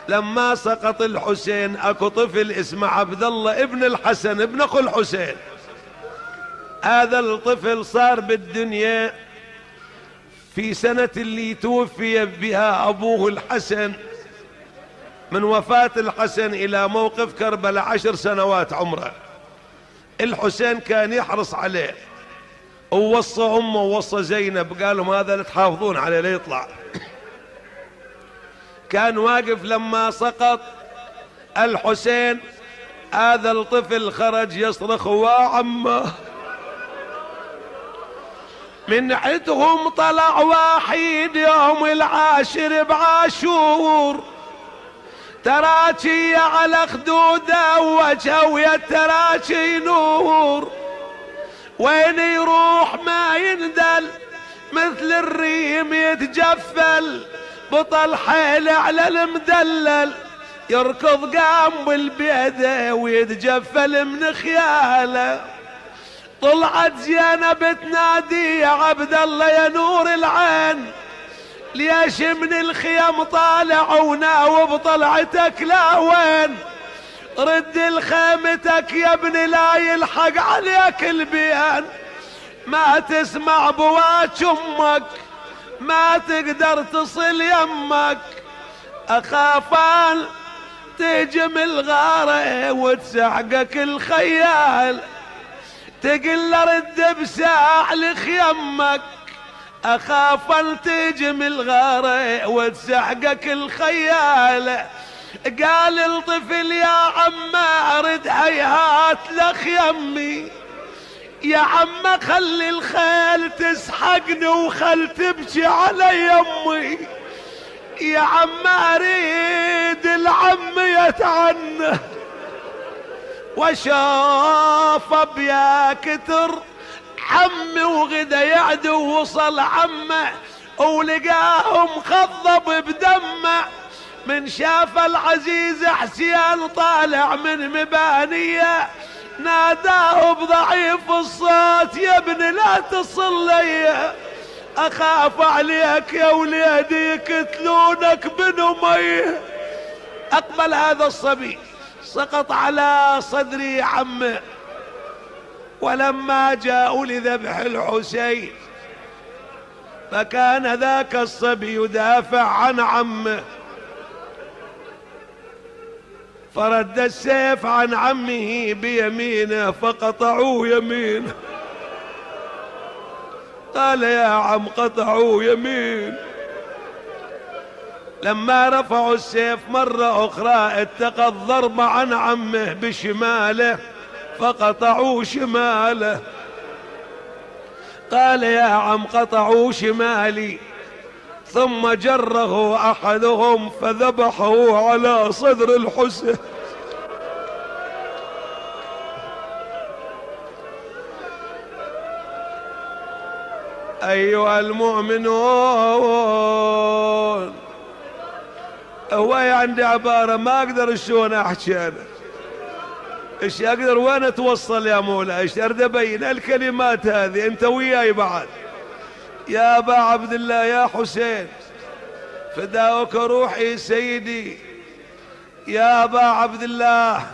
لما سقط الحسين اكو طفل اسمه عبد الله ابن الحسن ابن اخو الحسين. هذا الطفل صار بالدنيا في سنة اللي توفي بها ابوه الحسن. من وفاة الحسن الى موقف كربلاء 10 سنوات عمره. الحسين كان يحرص عليه، ووصى امه ووصى زينب، قال لهم هذا اللي تحافظون عليه لا يطلع. كان واقف لما سقط الحسين، هذا الطفل خرج يصرخ وعمه. من عندهم طلع واحد يوم العاشر بعاشور، تراجي على خدوده وجهه تراجي نور، وين يروح ما يندل مثل الريم يتجفل، بطل حيل على المدلل يركض قام بالبيده ويتجفل من خياله. طلعت زينب تنادي يا عبد الله يا نور العين، ليش من الخيم طالع وناوب طلعتك لا وين؟ رد الخيمتك يا ابن لا يلحق عليك البيان، ما تسمع بواج امك ما تقدر تصل يمك، اخافان تهجم الغارة وتسحقك الخيال، تقل رد بساع لخيمك، اخافن تهجم الغارة وتسحقك الخيال. قال الطفل يا عم ارد هيهات لخيمي، يا عم خلي الخيل تسحقني وخل تبكي على يمي، يا عم اريد العم يتعنى، وشاف بيا كتر عمي وغدا يعدو وصل عمه، ولقاهم خضب بدمه، من شاف العزيز حسين طالع من مبانيه، ناداه بضعيف الصوت يا ابن لا تصل لي، اخاف عليك يا وليدي يقتلونك بنميه. اقبل هذا الصبي سقط على صدري عمه، ولما جاءوا لذبح الحسين فكان ذاك الصبي يدافع عن عمه، فرد السيف عن عمه بيمينه فقطعوه يمينه. قال يا عم قطعوه يمين. لما رفعوا السيف مرة أخرى اتقى الضرب عن عمه بشماله فقطعوه شماله. قال يا عم قطعوا شمالي، ثم جره أحدهم فذبحه على صدر الحسين. أيها المؤمنون، هو عندي عبارة ما أقدر شلون أحكي أنا، إيش أقدر وين أتوصل يا مولاي، إيش أريد أبين الكلمات هذه أنت وياي بعد. يا أبا عبد الله يا حسين فداك روحي سيدي، يا أبا عبد الله